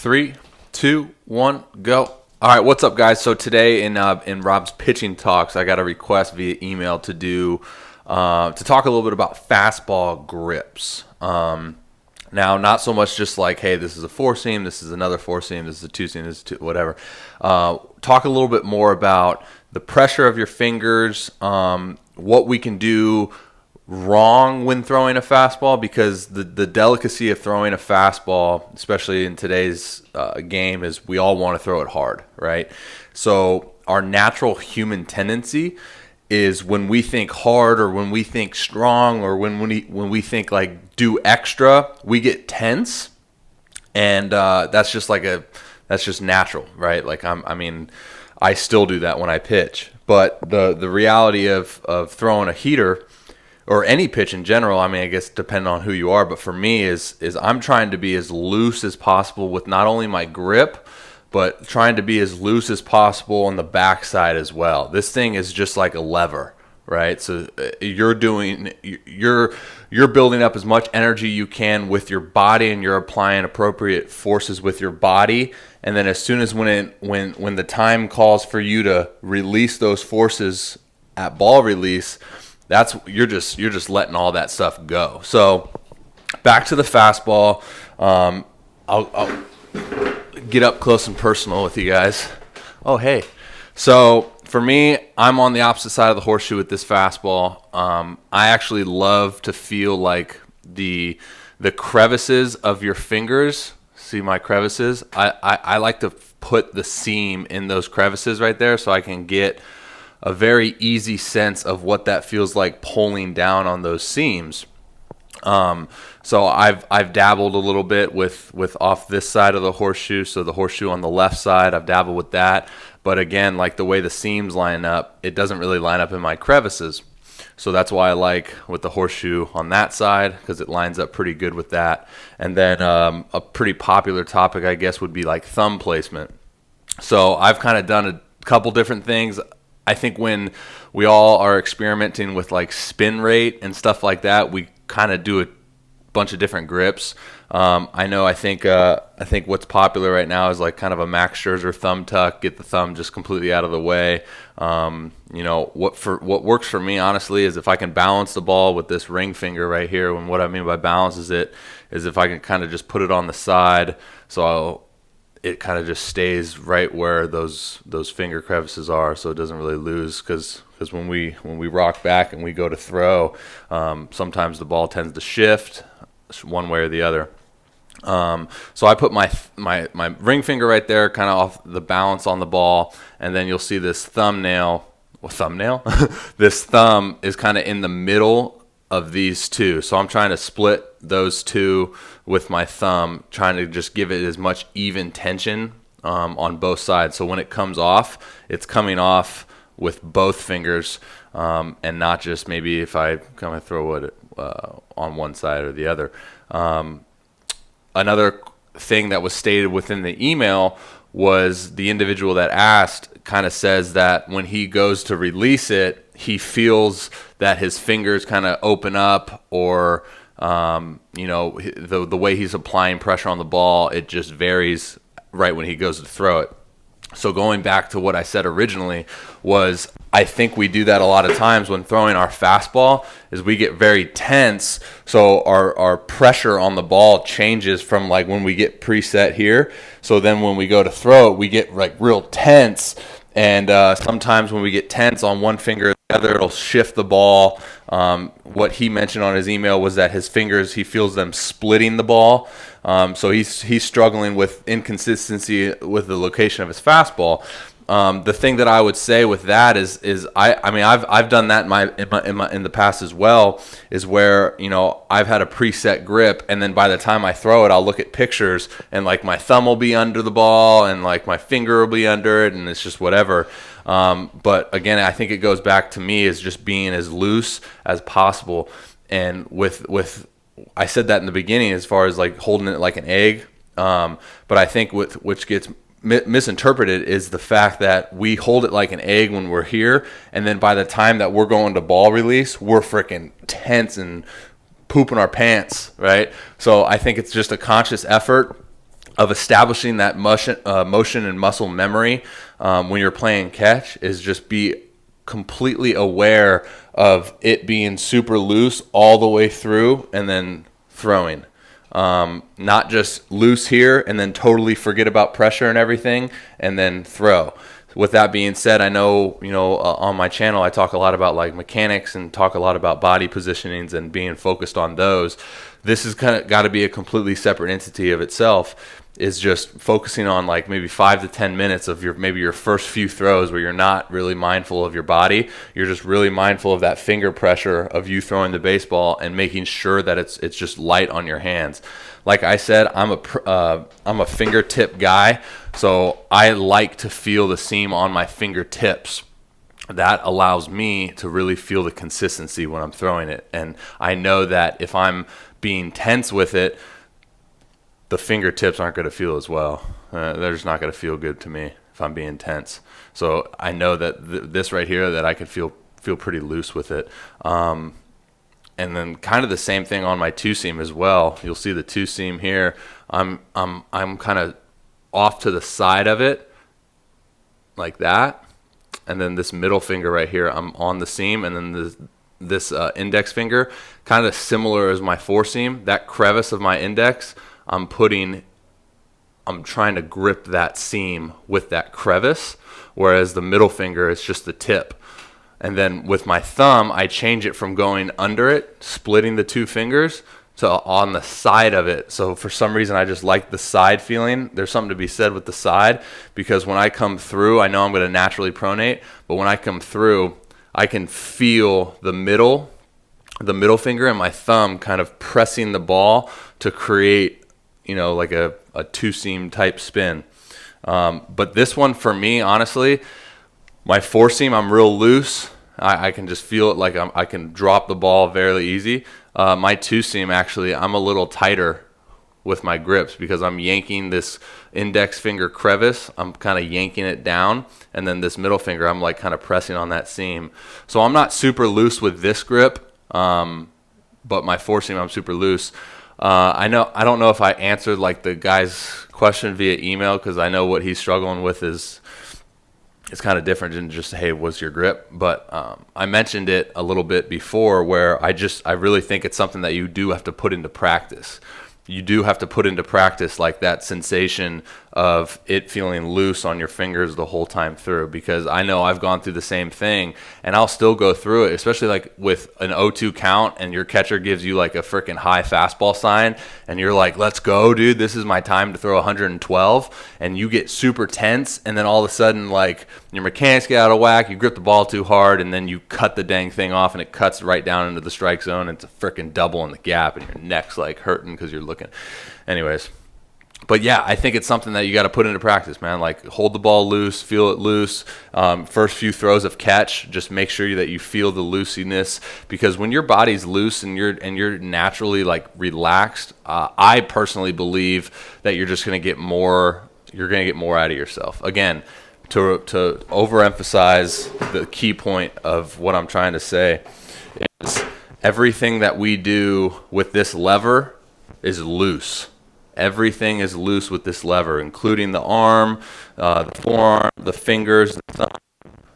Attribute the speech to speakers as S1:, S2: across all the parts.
S1: 3, 2, 1, go. All right, what's up, guys? So today in Rob's pitching talks, I got a request via email to talk a little bit about fastball grips. Now, not so much just like, hey, this is a four seam, this is another four seam, this is a two seam, this is two, whatever. Talk a little bit more about the pressure of your fingers, what we can do wrong when throwing a fastball, because the delicacy of throwing a fastball, especially in today's game, is we all want to throw it hard, right? So our natural human tendency is when we think hard or when we think strong or when we think like do extra, we get tense, and that's just natural, right? Like I still do that when I pitch, but the reality of throwing a heater or any pitch in general, I mean, I guess depending on who you are, but for me is I'm trying to be as loose as possible with not only my grip, but trying to be as loose as possible on the backside as well. This thing is just like a lever, right? So you're building up as much energy you can with your body, and you're applying appropriate forces with your body. And then as soon as when the time calls for you to release those forces at ball release, you're just letting all that stuff go. So back to the fastball. I'll get up close and personal with you guys. Oh, hey. So for me, I'm on the opposite side of the horseshoe with this fastball. I actually love to feel like the crevices of your fingers. See my crevices? I like to put the seam in those crevices right there so I can get a very easy sense of what that feels like pulling down on those seams. So I've dabbled a little bit with off this side of the horseshoe, so the horseshoe on the left side, I've dabbled with that. But again, like the way the seams line up, it doesn't really line up in my crevices. So that's why I like with the horseshoe on that side, because it lines up pretty good with that. And then a pretty popular topic, I guess, would be like thumb placement. So I've kind of done a couple different things. I think when we all are experimenting with like spin rate and stuff like that, we kind of do a bunch of different grips. I think what's popular right now is like kind of a Max Scherzer thumb tuck, get the thumb just completely out of the way. What works for me honestly is if I can balance the ball with this ring finger right here. And what I mean by balance is if I can kind of just put it on the side, so it kind of just stays right where those finger crevices are, so it doesn't really lose. Because when we rock back and we go to throw, sometimes the ball tends to shift one way or the other. So I put my ring finger right there, kind of off the balance on the ball, and then you'll see this thumbnail. This thumb is kind of in the middle of these two. So I'm trying to split those two with my thumb, trying to just give it as much even tension on both sides. So when it comes off, it's coming off with both fingers, and not just maybe if I kind of throw it on one side or the other. Another thing that was stated within the email was the individual that asked kind of says that when he goes to release it, he feels that his fingers kind of open up, or the way he's applying pressure on the ball, it just varies right when he goes to throw it. So going back to what I said originally was, I think we do that a lot of times when throwing our fastball, is we get very tense. So our pressure on the ball changes from like when we get preset here. So then when we go to throw it, we get like real tense. And sometimes when we get tense on one finger or the other, it'll shift the ball. What he mentioned on his email was that his fingers, he feels them splitting the ball. So he's struggling with inconsistency with the location of his fastball. The thing that I would say with that is I've done that in the past as well, is where I've had a preset grip, and then by the time I throw it, I'll look at pictures and like my thumb will be under the ball and like my finger will be under it, and it's just whatever. But again, I think it goes back to me as just being as loose as possible, and with I said that in the beginning as far as like holding it like an egg, but I think which gets misinterpreted is the fact that we hold it like an egg when we're here, and then by the time that we're going to ball release, we're freaking tense and pooping our pants, right? So I think it's just a conscious effort of establishing that motion and muscle memory when you're playing catch is just be completely aware of it being super loose all the way through and then throwing. Not just loose here and then totally forget about pressure and everything and then throw. With that being said, I know, on my channel I talk a lot about like mechanics and talk a lot about body positionings and being focused on those. This is kind of got to be a completely separate entity of itself, is just focusing on like maybe 5 to 10 minutes of your first few throws where you're not really mindful of your body. You're just really mindful of that finger pressure of you throwing the baseball and making sure that it's just light on your hands. Like I said, I'm a fingertip guy, so I like to feel the seam on my fingertips. That allows me to really feel the consistency when I'm throwing it. And I know that if I'm being tense with it, the fingertips aren't going to feel as well. They're just not going to feel good to me if I'm being tense. So I know that this right here, that I could feel pretty loose with it. And then kind of the same thing on my two seam as well. You'll see the two seam here. I'm kind of off to the side of it like that. And then this middle finger right here, I'm on the seam. And then this index finger, kind of similar as my four seam, that crevice of my index, I'm trying to grip that seam with that crevice, whereas the middle finger is just the tip. And then with my thumb, I change it from going under it, splitting the two fingers, to on the side of it. So for some reason, I just like the side feeling. There's something to be said with the side, because when I come through, I know I'm going to naturally pronate, but when I come through, I can feel the middle finger and my thumb kind of pressing the ball to create, like a two-seam type spin. But this one for me, honestly, my four seam, I'm real loose. I can just feel it, like I can drop the ball very easy. My two seam, actually, I'm a little tighter with my grips because I'm yanking this index finger crevice. I'm kind of yanking it down. And then this middle finger, I'm like kind of pressing on that seam. So I'm not super loose with this grip, but my four seam, I'm super loose. I don't know if I answered like the guy's question via email, because I know what he's struggling with is it's kind of different than just, hey, what's your grip? But I mentioned it a little bit before, where I really think it's something that you do have to put into practice. You do have to put into practice like that sensation of it feeling loose on your fingers the whole time through, because I know I've gone through the same thing and I'll still go through it, especially like with an 0-2 count and your catcher gives you like a freaking high fastball sign and you're like, let's go, dude, this is my time to throw 112, and you get super tense, and then all of a sudden like your mechanics get out of whack, you grip the ball too hard, and then you cut the dang thing off and it cuts right down into the strike zone, and it's a freaking double in the gap and your neck's like hurting because you're looking. Anyways, but yeah, I think it's something that you got to put into practice, man. Like, hold the ball loose, feel it loose. First few throws of catch, just make sure that you feel the loosiness, because when your body's loose and you're naturally like relaxed, I personally believe that you're just going to get more. You're going to get more out of yourself. Again, to overemphasize the key point of what I'm trying to say is everything that we do with this lever is loose. Everything is loose with this lever, including the arm, the forearm, the fingers, the thumb.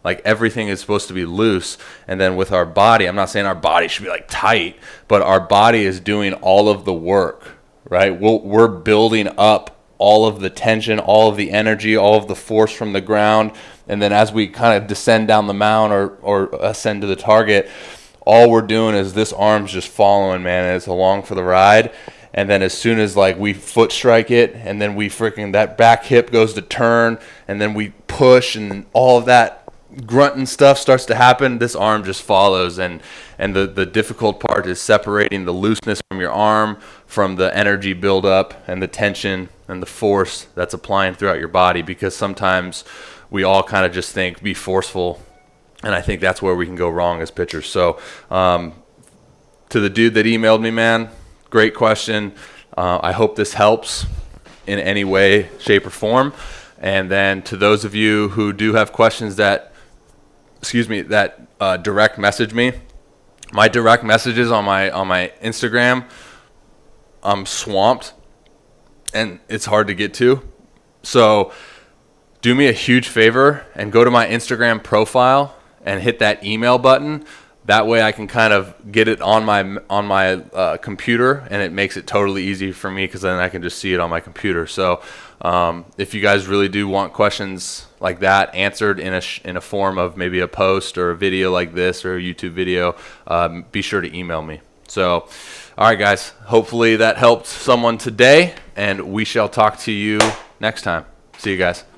S1: Like, everything is supposed to be loose. And then with our body, I'm not saying our body should be like tight, but our body is doing all of the work, right? We're building up all of the tension, all of the energy, all of the force from the ground. And then as we kind of descend down the mound or ascend to the target, all we're doing is this arm's just following, man, and it's along for the ride. And then as soon as like we foot strike it, and then we freaking, that back hip goes to turn, and then we push, and all of that grunting stuff starts to happen, this arm just follows. And the difficult part is separating the looseness from your arm from the energy buildup and the tension and the force that's applying throughout your body, because sometimes we all kind of just think, be forceful. And I think that's where we can go wrong as pitchers. So to the dude that emailed me, man, great question. I hope this helps in any way, shape, or form. And then to those of you who do have questions that direct message me, my direct messages on my Instagram, I'm swamped. and it's hard to get to. So do me a huge favor and go to my Instagram profile and hit that email button. That way I can kind of get it on my computer, and it makes it totally easy for me because then I can just see it on my computer. So if you guys really do want questions like that answered in a form of maybe a post or a video like this or a YouTube video, be sure to email me. So, all right, guys, hopefully that helped someone today, and we shall talk to you next time. See you guys.